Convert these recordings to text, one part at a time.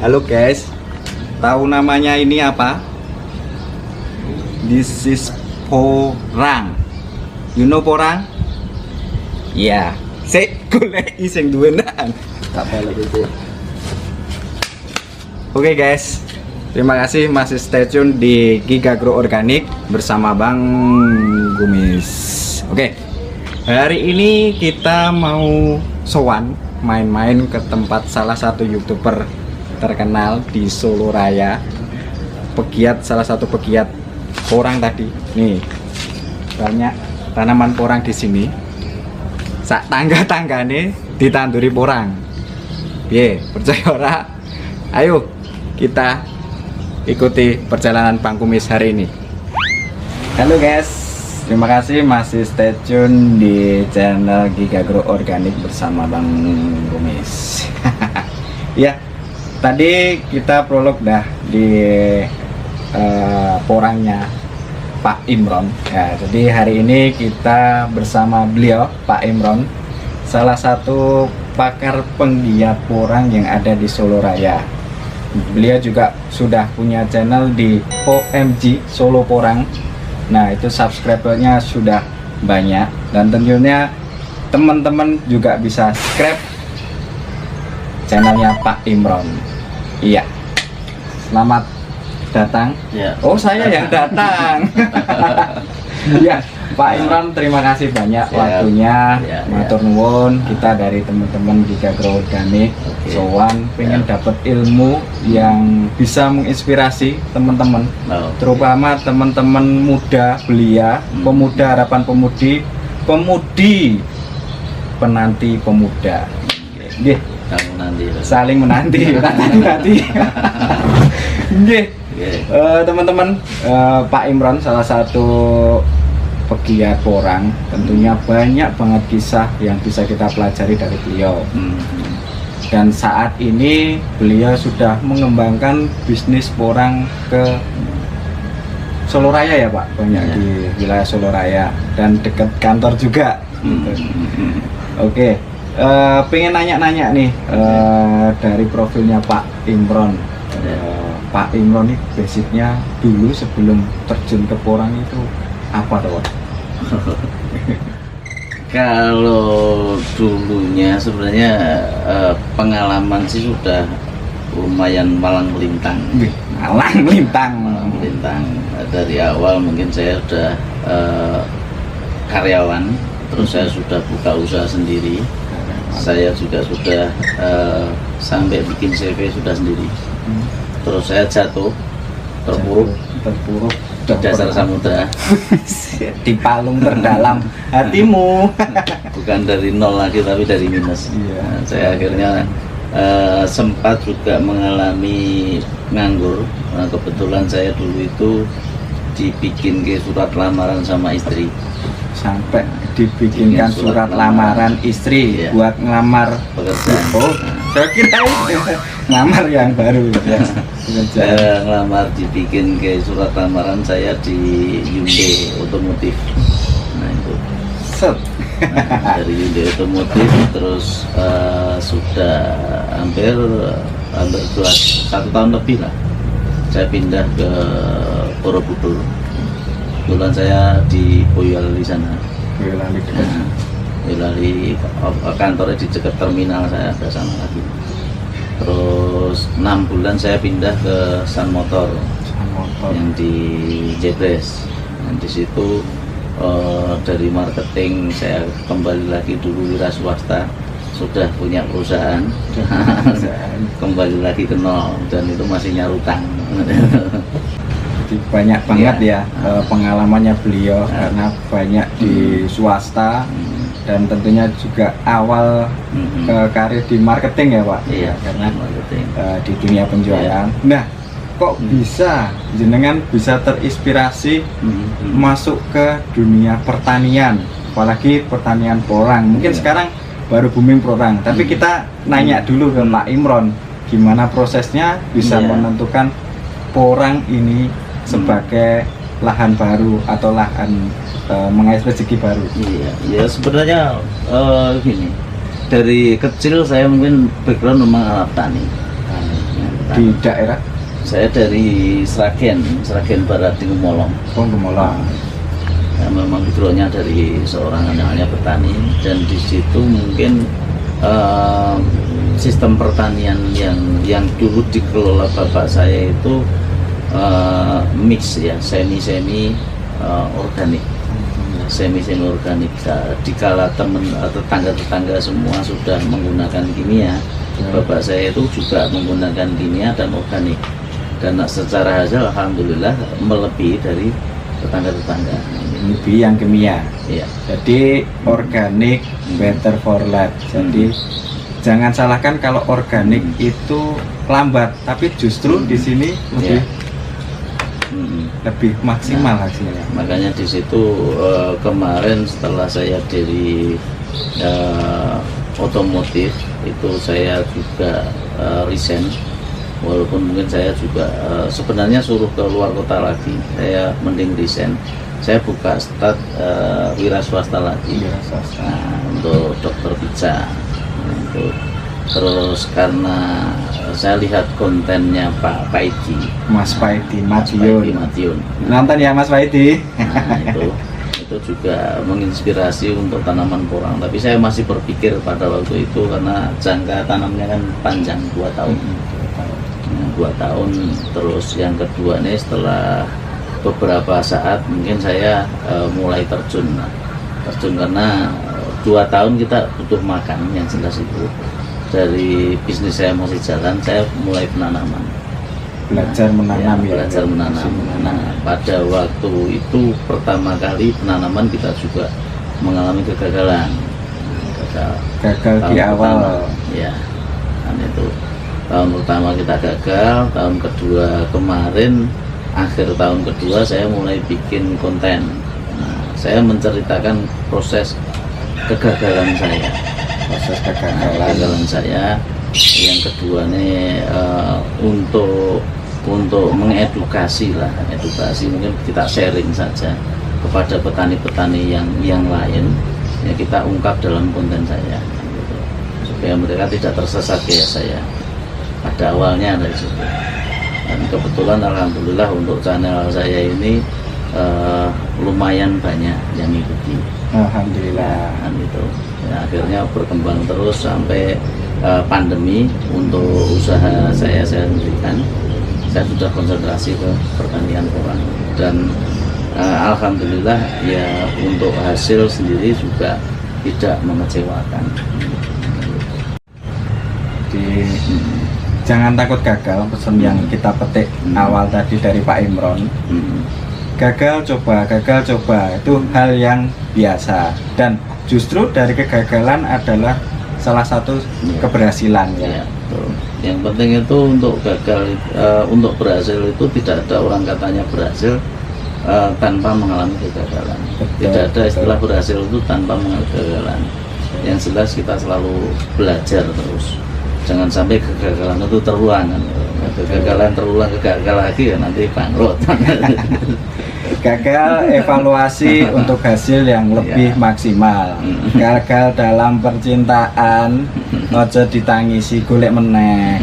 Halo guys, tahu namanya ini apa? This is porang. You know porang? Ya, saya golek sing duwenan. Tak balik itu. Oke guys, terima kasih masih stay tune di Giga Grow Organik bersama Bang Gumis. Oke, hari ini kita mau sowan main-main ke tempat salah satu YouTuber terkenal di Solo Raya. Salah satu pegiat porang tadi. Nih, banyak tanaman porang di sini. Sak tangga-tanggane ditanduri porang. Percaya ora? Ayo kita ikuti perjalanan Bang Kumis hari ini. Halo guys, terima kasih masih stay tune di channel Giga Grow Organik bersama Bang Kumis. Ya, tadi kita prolog dah di porangnya Pak Imron. Ya, jadi hari ini kita bersama beliau, Pak Imron, salah satu pakar penggiat porang yang ada di Solo Raya. Beliau juga sudah punya channel di OMG Solo Porang. Nah, itu subscribernya sudah banyak dan tentunya teman-teman juga bisa subscribe channelnya Pak Imron. Iya, selamat datang. Ya. Oh, saya yang datang. Ya, Pak Imron, terima kasih banyak waktunya. Matur nuwun, kita dari teman-teman Giga Grow Organik sowan pengen dapat ilmu yang bisa menginspirasi teman-teman, terutama teman-teman muda belia, pemuda harapan pemudi penanti pemuda. Nggih, saling menanti. Nggih. Teman-teman, Pak Imron salah satu pegiat porang, tentunya banyak banget kisah yang bisa kita pelajari dari beliau. Dan saat ini beliau sudah mengembangkan bisnis porang ke Solo Raya ya Pak, banyak di wilayah Solo Raya dan dekat kantor juga. Oke, pengen nanya-nanya nih dari profilnya Pak Imron. Pak Imron ini basicnya dulu sebelum terjun ke porang itu apa tuh? Kalau dulunya sebenarnya pengalaman sih sudah lumayan malang melintang. Malang melintang. Dari awal mungkin saya sudah karyawan, terus saya sudah buka usaha sendiri. Saya juga sudah sampai bikin CV sudah sendiri. Terus saya jatuh, terpuruk di dasar samudra. Di palung terdalam hatimu. Bukan dari nol lagi tapi dari minus. Nah, saya akhirnya sempat juga mengalami nganggur. Nah, kebetulan saya dulu itu dibikin ke surat lamaran sama istri. Sampai dibikinkan surat lamaran istri buat ngelamar pekerjaan. Oh, saya kira ngelamar yang baru ya. Saya ngelamar dibikin ke surat lamaran saya di Hyundai Otomotif. Nah itu. Nah, dari Hyundai Otomotif terus sudah hampir 1 tahun lebih lah. Saya pindah ke Borobudur. Kebetulan saya di Boyolali sana. Boyolali kantornya di dekat terminal, saya ke sana lagi. Terus 6 bulan saya pindah ke Sun Motor yang di Jebres. Dan di situ dari marketing saya kembali lagi dulu wira swasta, sudah punya perusahaan. Kembali lagi ke nol dan itu masih nyarutang. Banyak banget ya pengalamannya beliau karena banyak di swasta dan tentunya juga awal karir di marketing ya Pak. Iya, karena marketing. Di dunia penjualan. Nah, kok bisa jenengan bisa terinspirasi masuk ke dunia pertanian, apalagi pertanian porang. Mungkin sekarang baru booming porang, tapi kita nanya dulu ke Pak Imron, gimana prosesnya bisa menentukan porang ini sebagai lahan baru atau lahan mengais rezeki baru. Iya, ya sebenarnya gini, dari kecil saya mungkin background memang alat tani. Di daerah Saya dari Sragen Barat di Gemolong. Gemolong. Ya, memang backgroundnya dari seorang anaknya petani, dan di situ mungkin sistem pertanian yang dulu dikelola bapak saya itu mix ya, semi organik, semi organik. Dikala tetangga semua sudah menggunakan kimia, bapak saya itu juga menggunakan kimia dan organik, dan secara hasil alhamdulillah melebihi dari tetangga. Lebih yang kimia. Iya. Jadi organik better for life. Jadi jangan salahkan kalau organik itu lambat, tapi justru di sini lebih maksimal hasilnya. Makanya di situ kemarin setelah saya dari otomotif itu saya juga resign, walaupun mungkin saya juga sebenarnya suruh ke luar kota lagi, saya mending resign. Saya buka start wira swasta lagi. Nah, untuk dokter pizza. Terus karena saya lihat kontennya Pak Paidi, Mas Paidi Madiun. Nonton ya Mas Paidi. Nah, itu juga menginspirasi untuk tanaman porang. Tapi saya masih berpikir pada waktu itu karena jangka tanamnya kan panjang, 2 tahun. 2 tahun. Terus yang kedua nih, setelah beberapa saat mungkin saya mulai terjun karena 2 tahun kita butuh makan, yang jelas itu. Dari bisnis saya masih jalan, saya mulai penanaman, belajar menanam. Belajar menanam. Nah, pada waktu itu pertama kali penanaman kita juga mengalami kegagalan. Gagal di awal. Ya, kan itu tahun pertama kita gagal. Tahun kedua kemarin, akhir tahun kedua saya mulai bikin konten. Nah, saya menceritakan proses kegagalan saya. Yang kedua nih untuk mengedukasi mungkin kita sharing saja kepada petani-petani yang lain, ya kita ungkap dalam konten saya gitu, supaya mereka tidak tersesat kayak saya pada awalnya dari situ. Dan kebetulan alhamdulillah untuk channel saya ini lumayan banyak yang ikuti. Alhamdulillah. Nah, gitu. Ya, akhirnya berkembang terus sampai pandemi. Untuk usaha saya hentikan. Saya sudah konsentrasi ke pertanian porang, dan alhamdulillah ya untuk hasil sendiri juga tidak mengecewakan. Jangan takut gagal, pesan yang kita petik awal tadi dari Pak Imron. Gagal coba itu hal yang biasa, dan justru dari kegagalan adalah salah satu keberhasilan ya. Betul. Yang penting itu untuk untuk berhasil itu tidak ada orang katanya berhasil tanpa mengalami kegagalan. Tidak ada istilah berhasil itu tanpa mengalami kegagalan. Yang jelas kita selalu belajar terus. Jangan sampai kegagalan itu terulang. Kegagalan terulang, gagal lagi ya nanti bangkrut. Gagal evaluasi untuk hasil yang lebih maksimal. Gagal dalam percintaan, ojo ditangisi, golek meneh.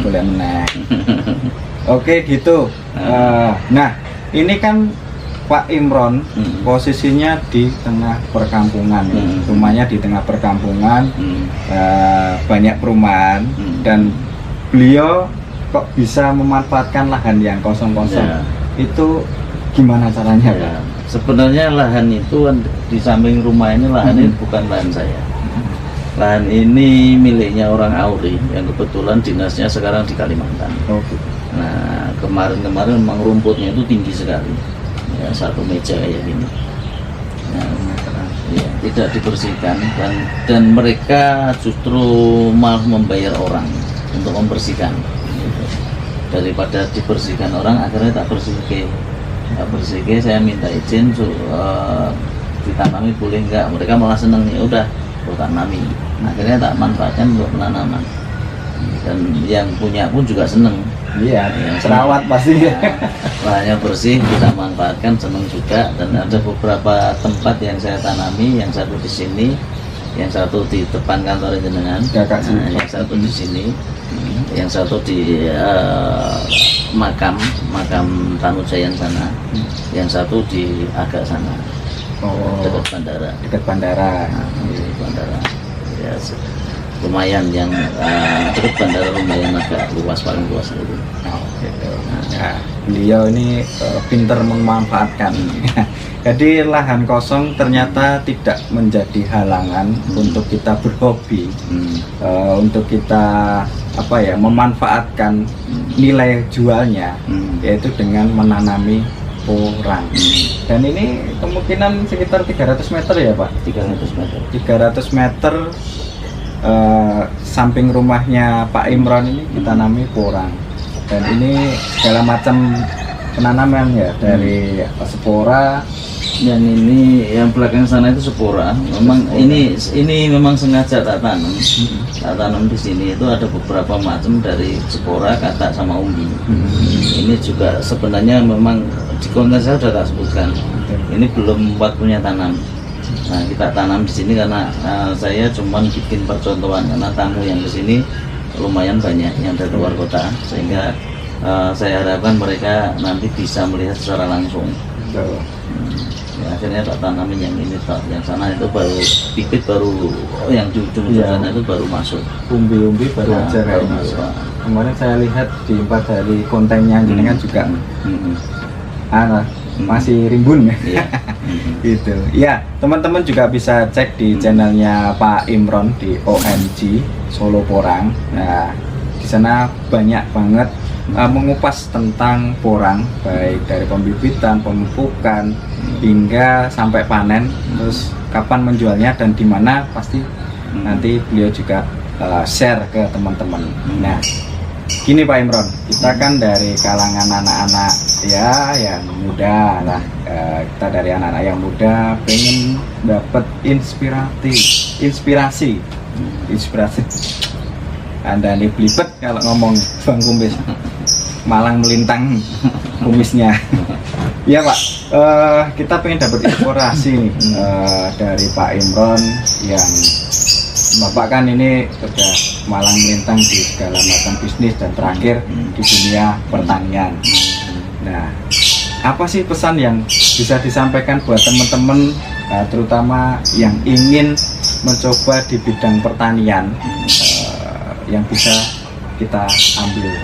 Oke gitu. Nah ini kan Pak Imron posisinya di tengah perkampungan, rumahnya di tengah perkampungan, banyak perumahan, dan beliau kok bisa memanfaatkan lahan yang kosong-kosong. Itu gimana caranya Pak? Sebenarnya lahan itu di samping rumah ini, lahan ini bukan lahan saya. Lahan ini miliknya orang Auri yang kebetulan dinasnya sekarang di Kalimantan. Nah kemarin memang rumputnya itu tinggi sekali, ya 1 meja kayak gini. Nah, ya, tidak dibersihkan, dan mereka justru malah membayar orang untuk membersihkan. Daripada dibersihkan orang, akhirnya tak bersihkan. Saya minta izin ditanami boleh enggak, mereka malah seneng, ya udah tanami. Akhirnya tak manfaatkan untuk penanaman, dan yang punya pun juga seneng. Iya, perawat pasti. Lahannya bersih, kita manfaatkan, seneng juga. Dan ada beberapa tempat yang saya tanami, yang satu di sini yang satu di depan kantor jenengan, yang satu di sini, yang satu di makam Tanujayan sana, yang satu di agak sana, dekat bandara. Bandara. Ya, lumayan yang dekat bandara lumayan agak luas, paling luas itu. Gitu. Nah, beliau ini pinter memanfaatkan. Jadi lahan kosong ternyata tidak menjadi halangan untuk kita berhobi, untuk kita memanfaatkan nilai jualnya, yaitu dengan menanami porang. Dan ini kemungkinan sekitar 300 meter ya Pak? 300 meter. 300 meter samping rumahnya Pak Imron ini ditanami porang. Dan ini segala macam penanaman ya, dari spora. Yang ini yang belakang sana itu spora. Memang ini memang sengaja tak tanam di sini. Itu ada beberapa macam dari spora, katak sama umbi. Ini juga sebenarnya memang di konten saya sudah tak sebutkan. Ini belum waktunya tanam. Nah, kita tanam di sini karena saya cuman bikin percontohan, karena tamu yang ke sini lumayan banyak yang dari luar kota, sehingga saya harapkan mereka nanti bisa melihat secara langsung. Ya, akhirnya tak tanamin yang ini, yang sana itu baru bibit, baru yang di ujung sana itu baru masuk. Umbi-umbi baru aja kayak masuk. Kemarin saya lihat di 4 hari kontennya jenengan juga masih rimbun ya. Iya. Gitu. Ya, teman-teman juga bisa cek di channelnya Pak Imron di OMG Solo Porang. Nah, di sana banyak banget mengupas tentang porang, baik dari pembibitan, pemupukan hingga sampai panen, terus kapan menjualnya dan di mana, pasti nanti beliau juga share ke teman-teman. Nah, gini Pak Imron, kita kan dari kalangan anak-anak ya yang muda lah, kita dari anak-anak yang muda pengen dapat inspirasi. Anda nih belibet kalau ngomong Bang Kumis, malang melintang kumisnya. Ya Pak, kita pengen dapat inspirasi nih dari Pak Imron yang Bapak kan ini sudah malang melintang di segala macam bisnis dan terakhir di dunia pertanian. Nah, apa sih pesan yang bisa disampaikan buat teman-teman, terutama yang ingin mencoba di bidang pertanian, yang bisa kita ambil?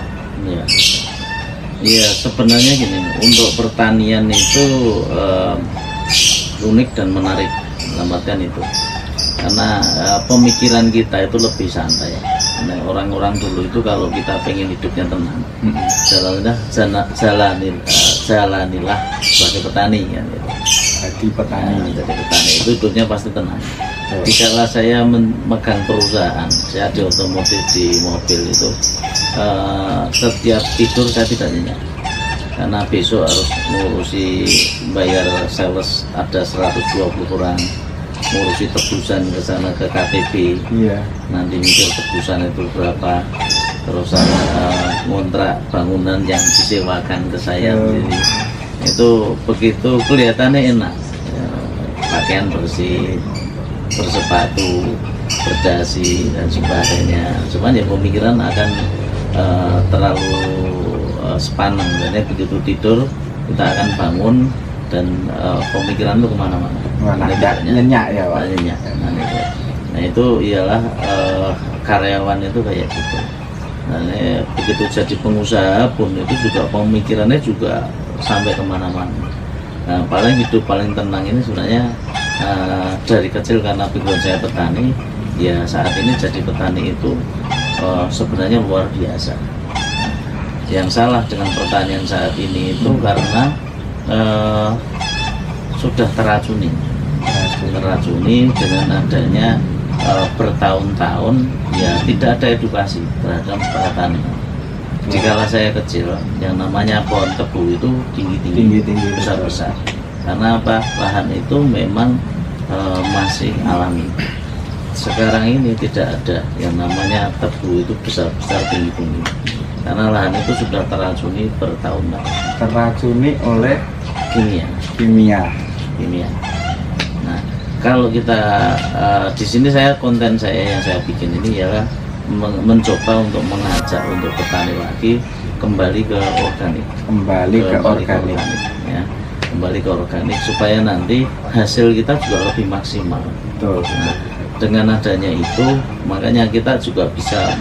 Iya, sebenarnya gini, untuk pertanian itu unik dan menarik, dalam itu. Karena pemikiran kita itu lebih santai. Nah, orang-orang dulu itu kalau kita pengen hidupnya tenang, jalanilah sebagai petani kan. Jadi petani itu hidupnya pasti tenang. Jikalau saya memegang perusahaan, saya di otomotif, di mobil itu, setiap tidur saya tidak nyenyak, karena besok harus ngurusi bayar sales ada 120 orang, ngurusi tebusan ke sana ke KTP, nanti mikir tebusan itu berapa, terus ngontrak bangunan yang disewakan ke saya, itu begitu kelihatannya enak, pakaian bersih, bersepatu, berdasi dan sebagainya. Cuman ya pemikiran akan terlalu sepaneng, dan begitu tidur kita akan bangun dan pemikiran itu kemana-mana. Nyenyak ya Pak. Nyenyak. Nah itu ialah karyawan itu kayak gitu. Nah begitu jadi pengusaha pun itu juga pemikirannya juga sampai kemana-mana. Nah hidup paling tenang ini sebenarnya dari kecil, karena background saya petani, ya saat ini jadi petani itu sebenarnya luar biasa. Yang salah dengan pertanian saat ini itu karena sudah teracuni dengan adanya bertahun-tahun ya tidak ada edukasi terhadap pertanian. Jikalau saya kecil, yang namanya pohon tebu itu tinggi-tinggi, besar-besar. Karena apa? Lahan itu memang masih alami. Sekarang ini tidak ada yang namanya tebu itu besar-besar, tinggi-tinggi. Karena lahan itu sudah teracuni bertahun-tahun. Teracuni oleh kimia. Kimia. Nah, Kalau kita di sini konten saya yang saya bikin ini ialah mencoba untuk mengajak untuk petani lagi kembali ke organik, kembali ke organik ya, kembali ke organik supaya nanti hasil kita juga lebih maksimal. Betul. Nah, dengan adanya itu makanya kita juga bisa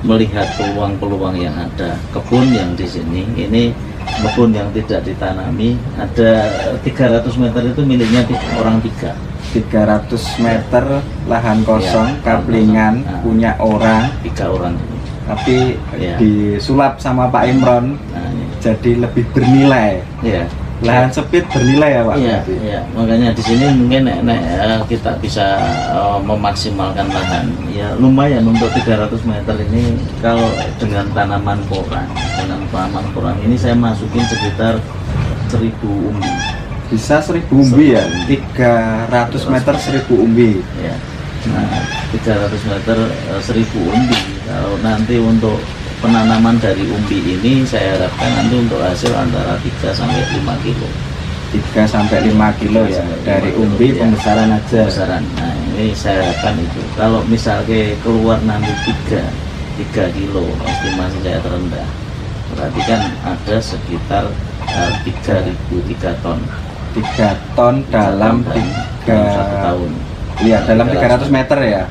melihat peluang-peluang yang ada. Kebun yang di sini ini kebun yang tidak ditanami ada 300 meter itu miliknya orang 300 meter lahan kosong, ya, kaplingan, punya orang 3 orang ini. Tapi Ya. disulap sama Pak Imron, Nah, ini. jadi lebih bernilai. Ya. Lahan sempit bernilai ya Pak? Iya, berarti? iya. Makanya di sini mungkin kita bisa memaksimalkan lahan. Ya lumayan untuk 300 meter ini kalau dengan tanaman porang ini saya masukin sekitar 1000 umbi. Bisa 1000 umbi ya? 300 meter 1000 umbi. Ya. Nah, 300 meter 1000 umbi. Kalau nanti untuk penanaman dari umbi ini saya harapkan nanti untuk hasil antara 3 sampai 5 kilo. 3 sampai 5 kilo ya, dari umbi Ya. pembesaran aja. Besaran. Nah, ini saya harapkan itu. Kalau misalnya keluar nanti 3 kilo, estimasi saya terendah. Berarti kan ada sekitar 3 ton. 3 ton dalam 1 tahun. Iya, dalam 300 meter ya.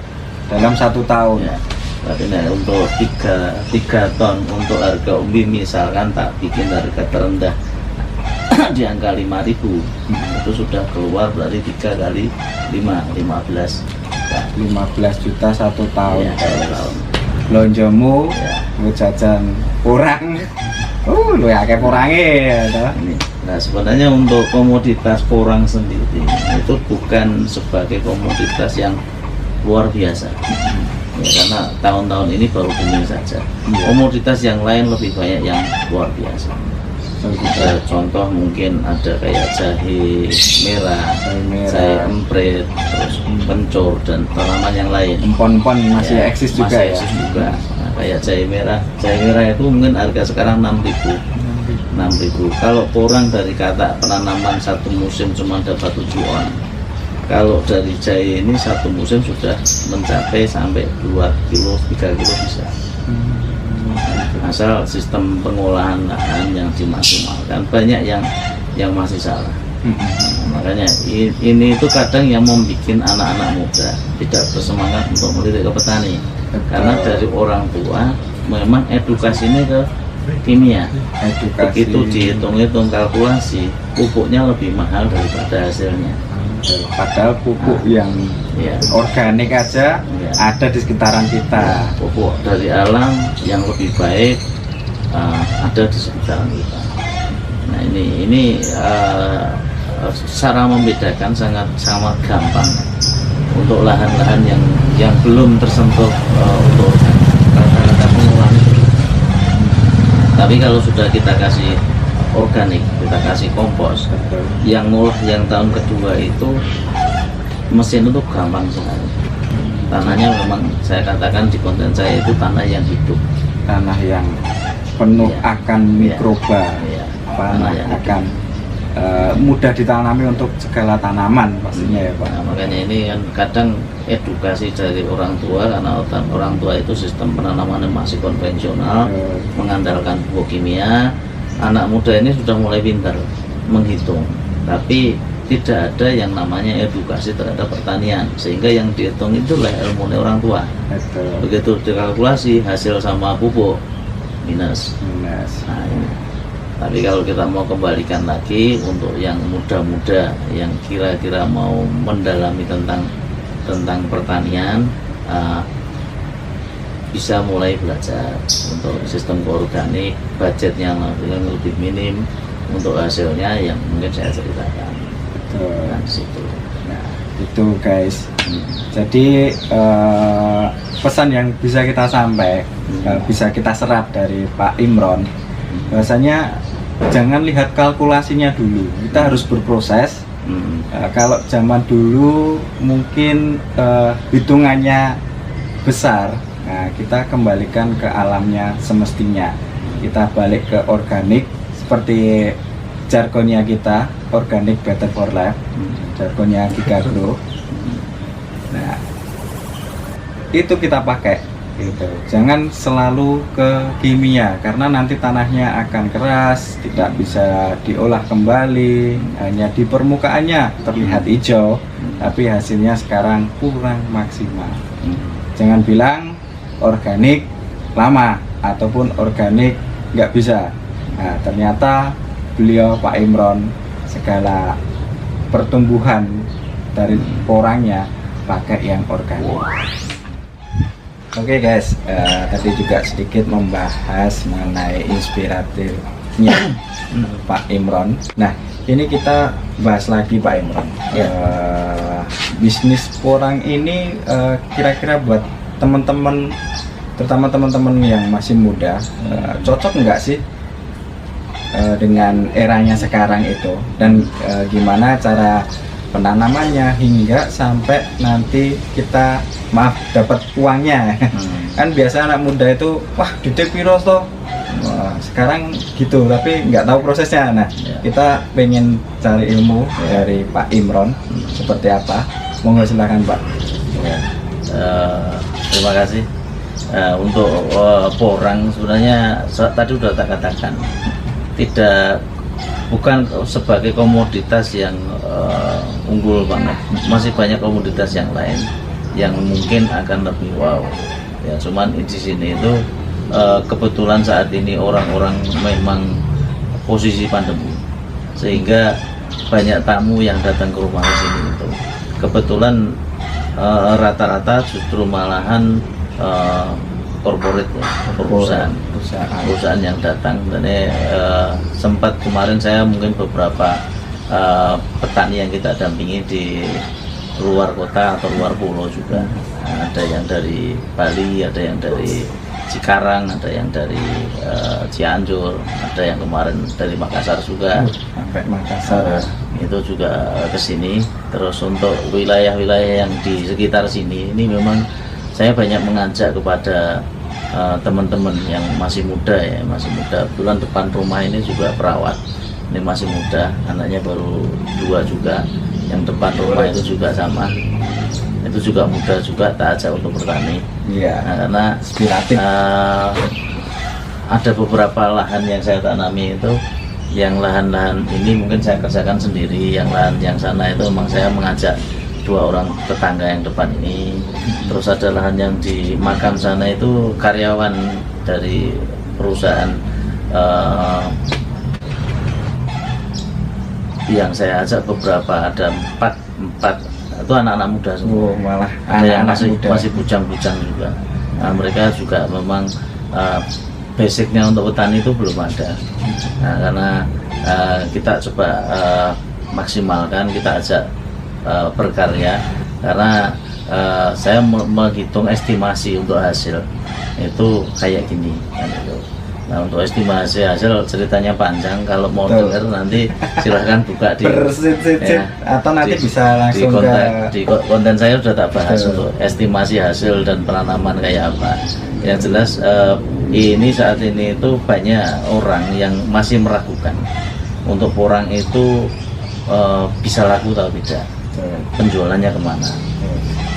Dalam 1 tahun. Ya. Berarti nah, untuk 3 ton untuk harga umbi misalkan tak bikin harga terendah di angka 5.000, itu sudah keluar berarti 3 kali 5, 15 juta. 15 juta 1 tahun. Ya, 1 tahun. Lonjomu Ya. lu jajan kurang. Lu ya kayak kurangnya ya. Ini. Nah sebenarnya untuk komoditas porang sendiri itu bukan sebagai komoditas yang luar biasa. Ya, karena tahun-tahun ini baru booming saja. Iya. Komoditas yang lain lebih banyak yang luar biasa. Contoh mungkin ada kayak jahe merah, jahe emprit, terus pencur dan tanaman yang lain. Empon-empon masih Ya, eksis juga masih ya. eksis juga. Nah, kayak jahe merah itu mungkin harga sekarang 6.000. Kalau porang dari kata penanaman satu musim cuma dapat 7 on. Kalau dari jahe ini satu musim sudah mencapai sampai 2 kilo, 3 kilo bisa. Asal sistem pengolahan lahan yang dimaksimalkan. Banyak yang masih salah. Makanya ini itu kadang yang membuat anak-anak muda tidak bersemangat untuk melirik ke petani. Karena dari orang tua memang edukasinya ke kimia. Begitu dihitung-hitung kalkulasi, pupuknya lebih mahal daripada hasilnya. Padahal pupuk yang Ya. organik aja Ya. ada di sekitaran kita. Pupuk dari alam yang lebih baik ada di sekitaran kita. Nah ini cara membedakan sangat gampang untuk lahan-lahan yang belum tersentuh untuk organik. Rata-rata pengolahan. Tapi kalau sudah kita kasih organik, kita kasih kompos, yang ngolah yang tahun kedua itu mesin itu gampang sekali. Tanahnya memang saya katakan di konten saya itu tanah yang hidup, Tanah yang penuh Ya. akan mikroba, Ya, tanah yang hidup. akan mudah ditanami untuk segala tanaman pastinya ya Pak. Nah, makanya ini kan kadang edukasi dari orang tua, karena orang tua itu sistem penanamannya masih konvensional, mengandalkan pupuk kimia. Anak muda ini sudah mulai pintar menghitung, tapi tidak ada yang namanya edukasi terhadap pertanian, sehingga yang dihitung itulah ilmu orang tua. Betul. Begitu dikalkulasi hasil sama pupuk minus. Nah, ini. Tapi kalau kita mau kembalikan lagi untuk yang muda-muda yang kira-kira mau mendalami tentang pertanian, bisa mulai belajar untuk sistem organik, budgetnya yang lebih minim, untuk hasilnya yang mungkin saya ceritakan. Betul. Nah, situ. Nah, itu guys. Jadi pesan yang bisa kita bisa kita serap dari Pak Imron, bahwasanya jangan lihat kalkulasinya dulu, kita harus berproses. Kalau zaman dulu mungkin hitungannya besar, nah kita kembalikan ke alamnya semestinya, kita balik ke organik seperti jargonnya kita organic better for life, jargonnya Gigagro. Nah, itu kita pakai gitu. Jangan selalu ke kimia karena nanti tanahnya akan keras, tidak bisa diolah kembali, hanya di permukaannya terlihat hijau, tapi hasilnya sekarang kurang maksimal. Jangan bilang organik lama ataupun organik nggak bisa. Nah, ternyata beliau Pak Imron segala pertumbuhan dari porangnya pakai yang organik. Oke guys, tadi juga sedikit membahas mengenai inspiratifnya Pak Imron. Nah, ini kita bahas lagi Pak Imron. Bisnis porang ini kira-kira buat teman-teman, terutama teman-teman yang masih muda, cocok nggak sih dengan eranya sekarang itu? Dan gimana cara penanamannya hingga sampai nanti kita dapat uangnya. Kan biasa anak muda itu wah duit piro toh, sekarang gitu tapi nggak tahu prosesnya. Nah, kita pengen cari ilmu dari Pak Imron seperti apa. Monggo silakan Pak. Terima kasih. Untuk porang sebenarnya tadi sudah tak katakan, bukan sebagai komoditas yang unggul banget, masih banyak komoditas yang lain yang mungkin akan lebih wow. Ya, cuman di sini itu kebetulan saat ini orang-orang memang posisi pandemi, sehingga banyak tamu yang datang ke rumah di sini itu. Kebetulan rata-rata justru malahan corporate ya, perusahaan yang datang. Dan sempat kemarin saya mungkin beberapa petani yang kita dampingi di luar kota atau luar pulau juga. Ada yang dari Bali, ada yang dari Cikarang, ada yang dari Cianjur, ada yang kemarin dari Makassar juga. Sampai Makassar itu juga ke sini. Terus untuk wilayah-wilayah yang di sekitar sini ini memang saya banyak mengajak kepada teman-teman yang masih muda ya, masih muda. Bulan depan rumah ini juga perawat, ini masih muda, anaknya baru 2 juga. Yang depan rumah itu juga sama, itu juga muda juga, tak ajak untuk bertani. Iya. Nah, karena inspiratif. Ada beberapa lahan yang saya tanami itu, yang lahan-lahan ini mungkin saya kerjakan sendiri, yang lahan yang sana itu memang saya mengajak 2 orang tetangga yang depan ini. Terus ada lahan yang di makam sana itu karyawan dari perusahaan yang saya ajak beberapa, ada 4 itu anak-anak muda semua. Malah ada yang muda. masih bujang-bujang juga. Nah, mereka juga memang basicnya untuk petani itu belum ada. Nah, karena kita coba maksimalkan, kita ajak berkarya, karena saya menghitung estimasi untuk hasil itu kayak gini kan itu. Nah, untuk estimasi hasil ceritanya panjang, kalau mau dengar nanti silahkan buka di atau nanti bisa langsung di konten saya sudah tak bahas untuk estimasi hasil dan penanaman kayak apa. Yang jelas ini saat ini itu banyak orang yang masih meragukan untuk porang itu bisa laku atau tidak, penjualannya kemana.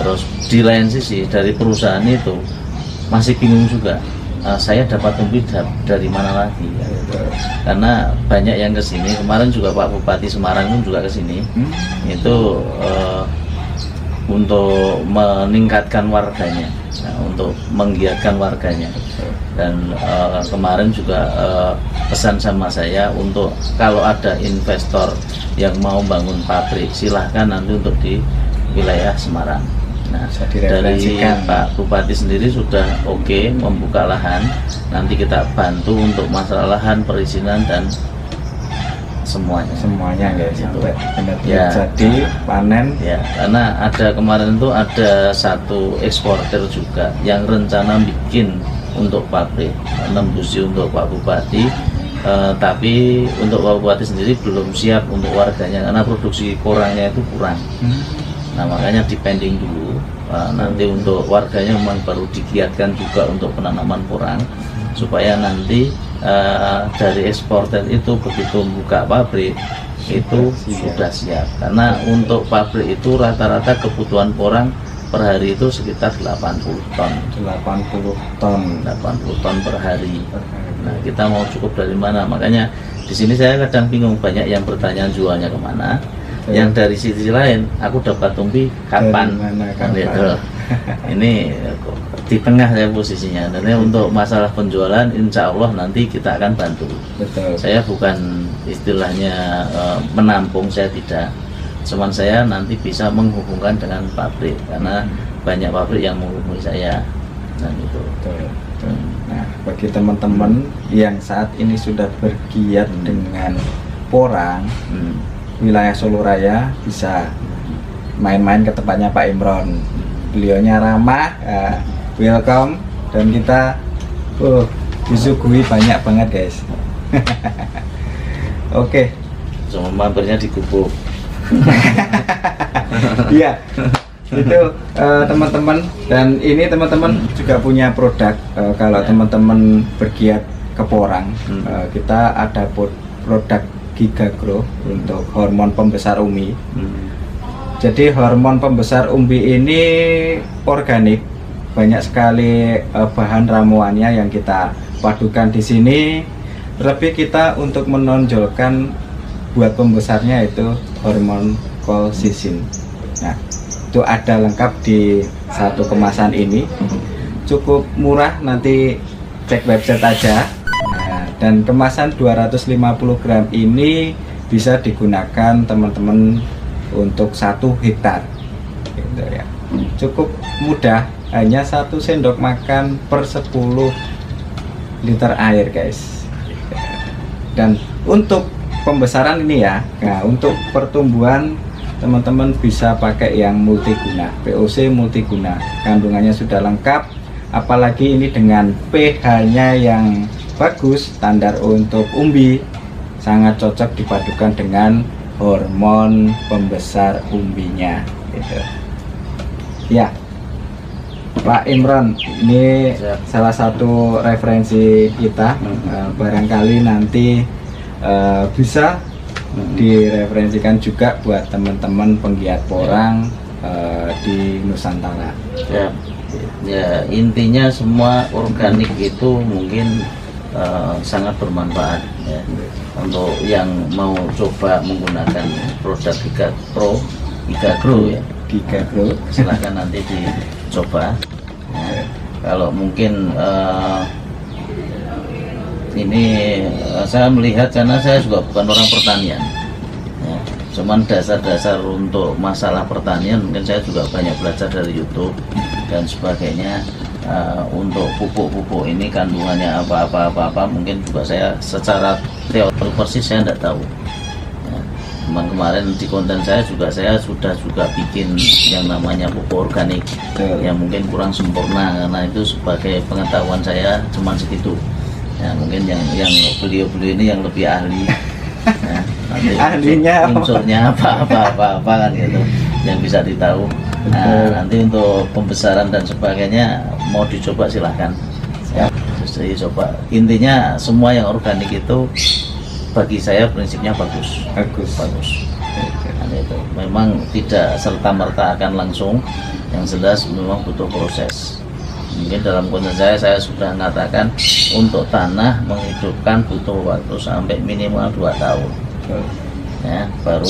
Terus di lain sisi dari perusahaan itu masih bingung juga, saya dapat umpit dari mana lagi ya. Karena banyak yang kesini, kemarin juga Pak Bupati Semarang pun juga kesini, itu untuk meningkatkan warganya, untuk menggiatkan warganya. Dan kemarin juga pesan sama saya untuk kalau ada investor yang mau bangun pabrik, silahkan nanti untuk di wilayah Semarang. Nah, dari Pak Bupati sendiri sudah oke membuka lahan. Nanti kita bantu untuk masalah lahan, perizinan dan semuanya guys, sampai benar-benar ya, jadi panen ya. Karena ada kemarin itu ada satu eksportir juga yang rencana bikin untuk pabrik, nembusi untuk Pak Bupati, tapi untuk Pak Bupati sendiri belum siap untuk warganya karena produksi porangnya itu kurang. Nah, makanya dipending dulu. Nanti untuk warganya memang baru digiatkan juga untuk penanaman porang, supaya nanti dari eksportir itu begitu buka pabrik itu sudah siap, karena untuk pabrik itu rata-rata kebutuhan porang per hari itu sekitar 80 ton 80 ton 80 ton per hari. Nah, kita mau cukup dari mana? Makanya di sini saya kadang bingung, banyak yang bertanya jualnya kemana. Yang dari sisi lain, aku dapat umbi kapan? Kan gitu. Ini di tengah saya posisinya. Dan untuk masalah penjualan, insya Allah nanti kita akan bantu. Betul. Saya bukan istilahnya menampung, saya tidak. Cuman saya nanti bisa menghubungkan dengan pabrik, karena banyak pabrik yang menghubungi saya. Dan itu. Betul. Nah, bagi teman-teman yang saat ini sudah bergiat dengan porang, wilayah Solo Raya, bisa main-main ke tempatnya Pak Imron. Beliaunya ramah, welcome, dan kita disuguhi banyak banget guys. Oke. Cuma mampirnya di gubuk. Iya. Itu teman-teman, dan ini teman-teman juga punya produk. Kalau teman-teman bergiat ke porang, kita ada produk Gigagro untuk hormon pembesar umbi. Jadi hormon pembesar umbi ini organik, banyak sekali bahan ramuannya yang kita padukan di sini. Lebih kita untuk menonjolkan buat pembesarnya itu hormon kolsisin. Nah, itu ada lengkap di satu kemasan ini, cukup murah, nanti cek website aja. Dan kemasan 250 gram ini bisa digunakan teman-teman untuk 1 hektar gitu ya. Cukup mudah, hanya 1 sendok makan per 10 liter air guys. Dan untuk pembesaran ini ya, nah untuk pertumbuhan teman-teman bisa pakai yang multiguna, POC multiguna, kandungannya sudah lengkap, apalagi ini dengan pH-nya yang bagus, standar untuk umbi, sangat cocok dipadukan dengan hormon pembesar umbinya gitu. Ya, Pak Imron, ini salah satu referensi kita, barangkali nanti bisa direferensikan juga buat teman-teman penggiat porang di Nusantara. Ya, intinya semua organik itu mungkin sangat bermanfaat ya. Untuk yang mau coba menggunakan produk Gigagro ya, Gigagro, silahkan nanti dicoba ya. Kalau mungkin ini saya melihat, karena saya juga bukan orang pertanian ya, cuman dasar-dasar untuk masalah pertanian mungkin saya juga banyak belajar dari YouTube dan sebagainya. Untuk pupuk-pupuk ini kandungannya apa mungkin juga saya secara teori persis saya tidak tahu ya. Cuman kemarin di konten saya sudah juga bikin yang namanya pupuk organik yang mungkin kurang sempurna, karena itu sebagai pengetahuan saya cuman segitu ya. Mungkin yang beliau ini yang lebih ahli ya, nanti ahlinya unsurnya apa kan gitu yang bisa ditahu. Nah, nanti untuk pembesaran dan sebagainya mau dicoba silahkan ya, coba. Intinya semua yang organik itu bagi saya prinsipnya bagus. Nah, itu memang tidak serta-merta akan langsung, yang jelas memang butuh proses. Mungkin dalam konteks saya sudah mengatakan untuk tanah menghidupkan butuh waktu sampai minimal 2 tahun ya, baru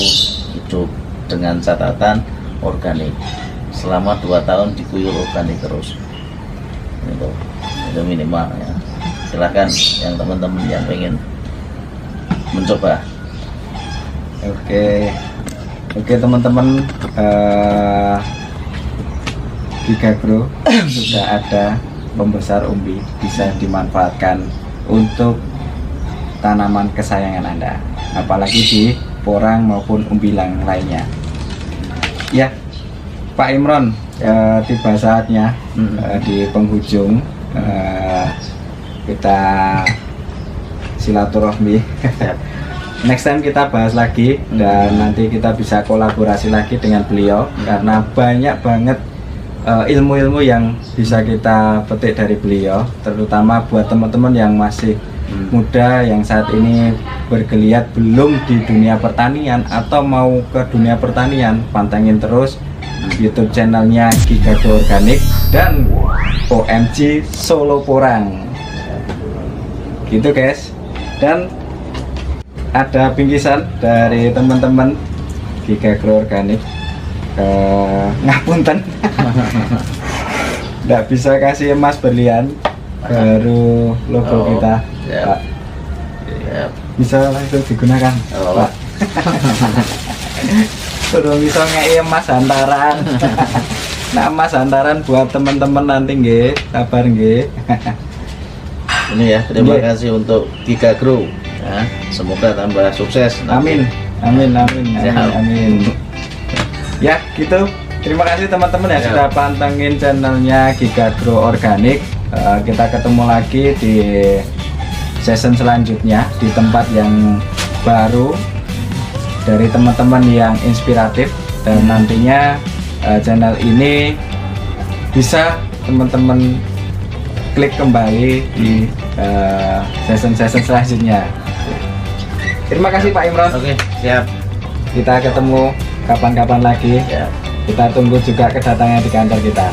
hidup dengan catatan organik. Selama 2 tahun diguyur organik terus itu minimal ya. Silahkan yang teman-teman yang pengen mencoba. Oke teman-teman, Gigagro sudah ada pembesar umbi, bisa dimanfaatkan untuk tanaman kesayangan Anda, apalagi di porang maupun umbi lainnya ya. Pak Imron, tiba saatnya di penghujung kita silaturahmi. Next time kita bahas lagi, dan nanti kita bisa kolaborasi lagi dengan beliau, karena banyak banget ilmu-ilmu yang bisa kita petik dari beliau, terutama buat teman-teman yang masih muda yang saat ini bergeliat belum di dunia pertanian atau mau ke dunia pertanian. Pantengin terus YouTube channelnya Gigagro Organik dan OMG Solo Porang gitu guys. Dan ada bingkisan dari teman-teman Gigagro Organik. Ngapunten nggak bisa kasih emas berlian, baru logo kita Pak. Bisa langsung digunakan Pak. Suruh bisa ngei emas hantaran. Nah, emas hantaran buat teman-teman nanti nggih, kabar nggih. Ini ya, terima kasih untuk Gigagro ya, semoga tambah sukses nanti. Amin. Ya gitu, terima kasih teman-teman yang sudah pantengin channelnya Gigagro Organik. Kita ketemu lagi di season selanjutnya di tempat yang baru dari teman-teman yang inspiratif, dan nantinya channel ini bisa teman-teman klik kembali di season-season selanjutnya. Terima kasih Pak Imron. Oke, siap. Kita ketemu kapan-kapan lagi. Ya. Kita tunggu juga kedatangan di kantor kita.